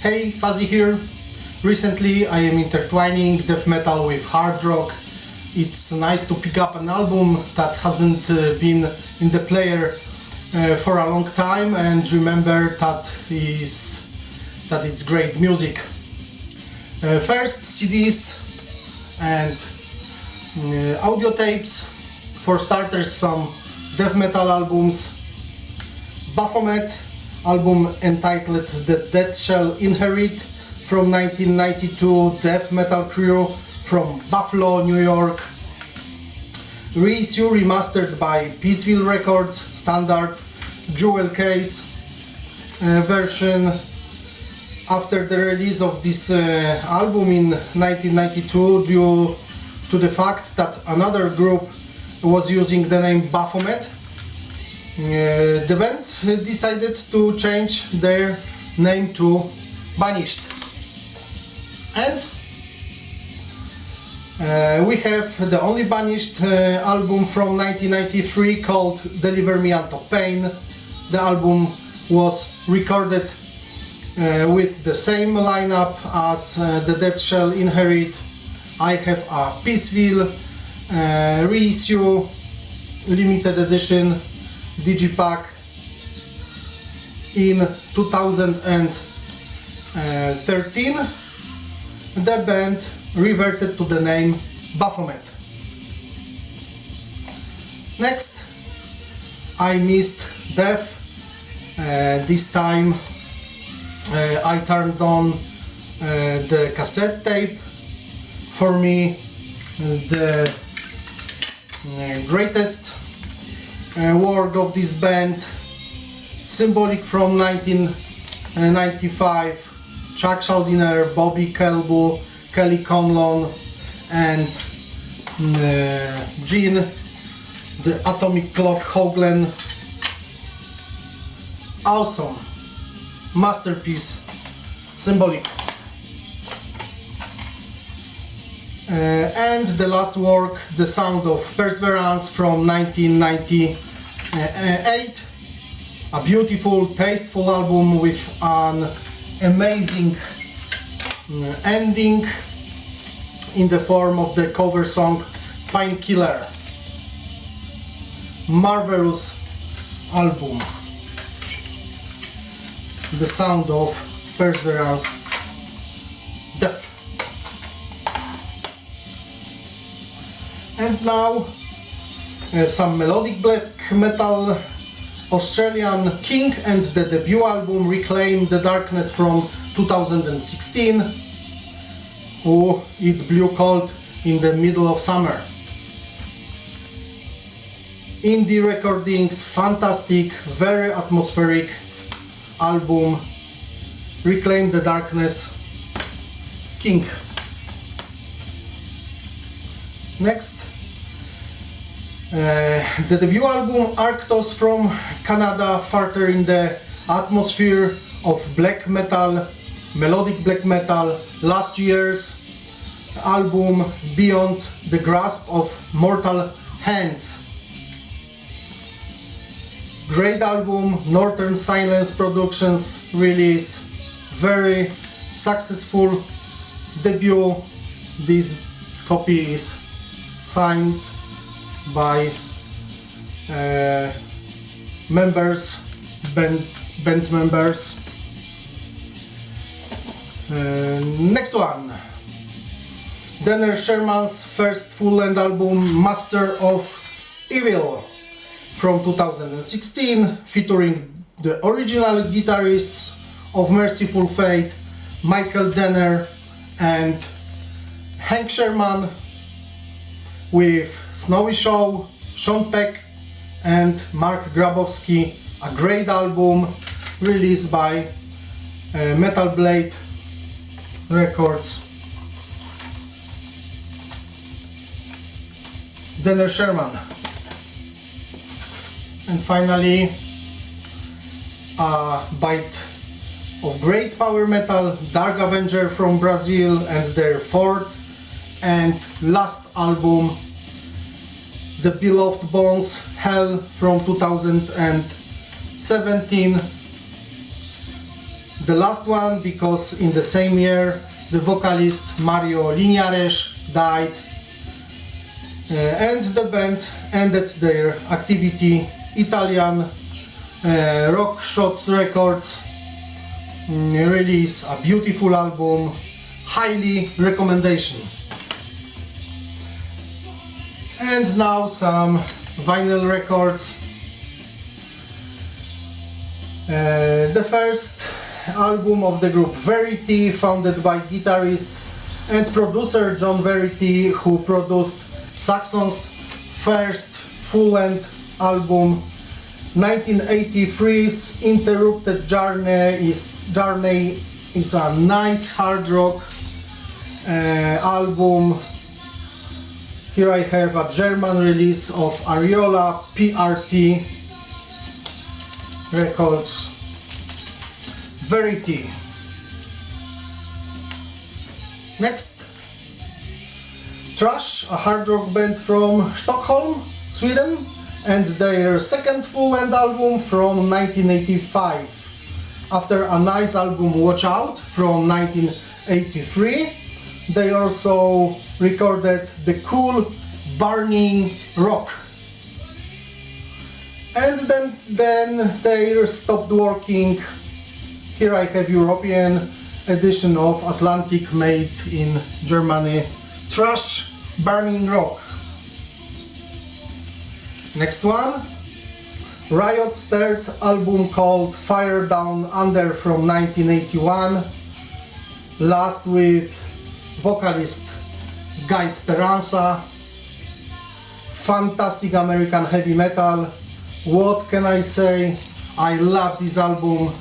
Hey, Fuzzy here. Recently I am intertwining death metal with hard rock. It's nice to pick up an album that hasn't been in the player for a long time and remember that it's great music. First CDs and audio tapes. For starters, some death metal albums. Baphomet album entitled The Dead Shall Inherit from 1992, death metal crew from Buffalo, New York. Reissue remastered by Peaceville Records, standard jewel case version. After the release of this album in 1992, due to the fact that another group was using the name Baphomet, the band decided to change their name to Banished. And we have the only Banished album from 1993 called Deliver Me Out of Pain. The album was recorded with the same lineup as The Dead Shall Inherit. I have a Peaceville reissue, limited edition digipack in 2013. The band reverted to the name Baphomet. Next, I Missed Death. This time I turned on the cassette tape. For me, the greatest work of this band, Symbolic from 1995, Chuck Schuldiner, Bobby Kelbu, Kelly Conlon and Gene, the Atomic Clock Hoagland. Awesome masterpiece, Symbolic. And the last work, The Sound of Perseverance from 1998. A beautiful, tasteful album with an amazing ending in the form of the cover song Painkiller. Marvelous album. The Sound of Perseverance. Death. And now some melodic black metal. Australian King and the debut album Reclaim the Darkness from 2016. Oh, it blew cold in the middle of summer. Indie recordings, fantastic, very atmospheric album. Reclaim the Darkness, King. Next, the debut album Arctos from Canada, further in the atmosphere of black metal, melodic black metal. Last year's album Beyond the Grasp of Mortal Hands. Great album, Northern Silence Productions release, very successful debut. This copy is signed by band's members. Next one, Denner Sherman's first full-length album, Master of Evil, from 2016, featuring the original guitarists of Merciful Fate, Michael Denner and Hank Sherman, with Snowy Shaw, Sean Peck and Mark Grabowski. A great album released by Metal Blade Records. Denner Sherman. And finally, a bite of great power metal, Dark Avenger from Brazil and their fourth and last album, The Beloved Bones, Hell, from 2017. the last one because in the same year the vocalist Mario Liniares died, and the band ended their activity. Italian Rock Shots Records release a beautiful album, highly recommendation. And now some vinyl records. The first album of the group Verity, founded by guitarist and producer John Verity, who produced Saxon's first full-length album. 1983's Interrupted Journey is a nice hard rock album. Here I have a German release of Ariola PRT Records. Verity. Next, Thrash, a hard rock band from Stockholm, Sweden, and their second full-length album from 1985. After a nice album Watch Out from 1983, they also recorded the cool Burning Rock. And then they stopped working. Here I have European edition of Atlantic, made in Germany. Thrash, Burning Rock. Next one, Riot's third album called Fire Down Under from 1981. Last with vocalist Guy Speranza. Fantastic American heavy metal. What can I say? I love this album.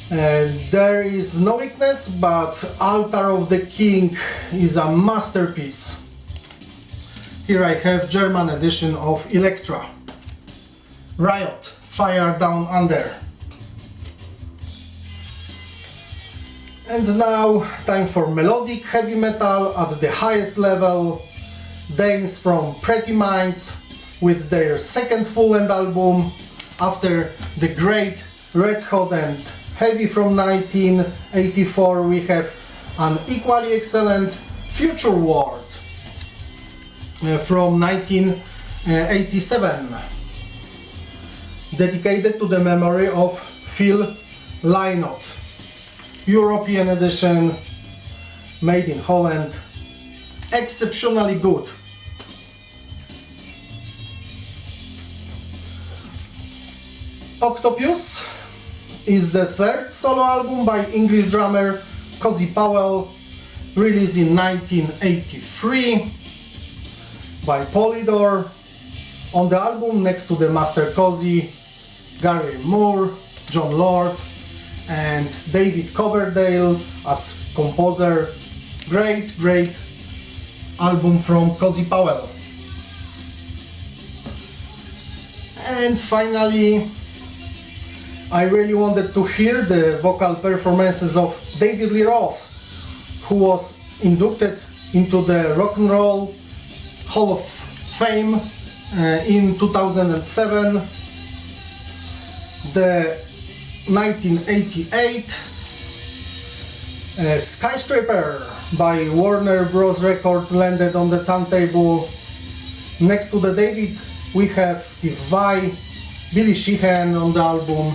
There is no weakness, but Altar of the King is a masterpiece. Here I have German edition of Elektra. Riot, Fire Down Under. And now time for melodic heavy metal at the highest level. Danes from Pretty Minds with their second full-length album after the great Red Hot and Heavy from 1984. We have an equally excellent Future World from 1987, dedicated to the memory of Phil Lynott. European edition, made in Holland, exceptionally good. Octopus is the third solo album by English drummer Cozy Powell, released in 1983 by Polydor. On the album, next to the Master Cozy, Gary Moore, John Lord and David Coverdale as composer. Great album from Cozy Powell. And finally, I really wanted to hear the vocal performances of David Lee Roth, who was inducted into the Rock and Roll Hall of Fame in 2007. The 1988 Skyscraper by Warner Bros. Records landed on the turntable. Next to the David, we have Steve Vai, Billy Sheehan on the album,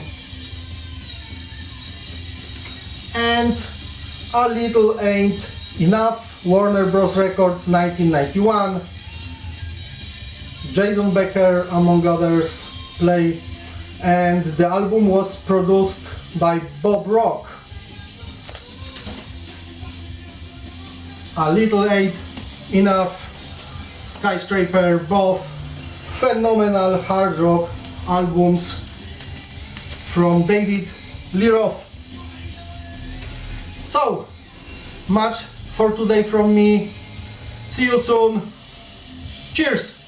and A Little Ain't Enough, Warner Bros. Records 1991. Jason Becker, among others, play, and the album was produced by Bob Rock. A Little Ain't Enough, Skyscraper, both phenomenal hard rock albums from David Lee Roth. So much for today from me. See you soon. Cheers!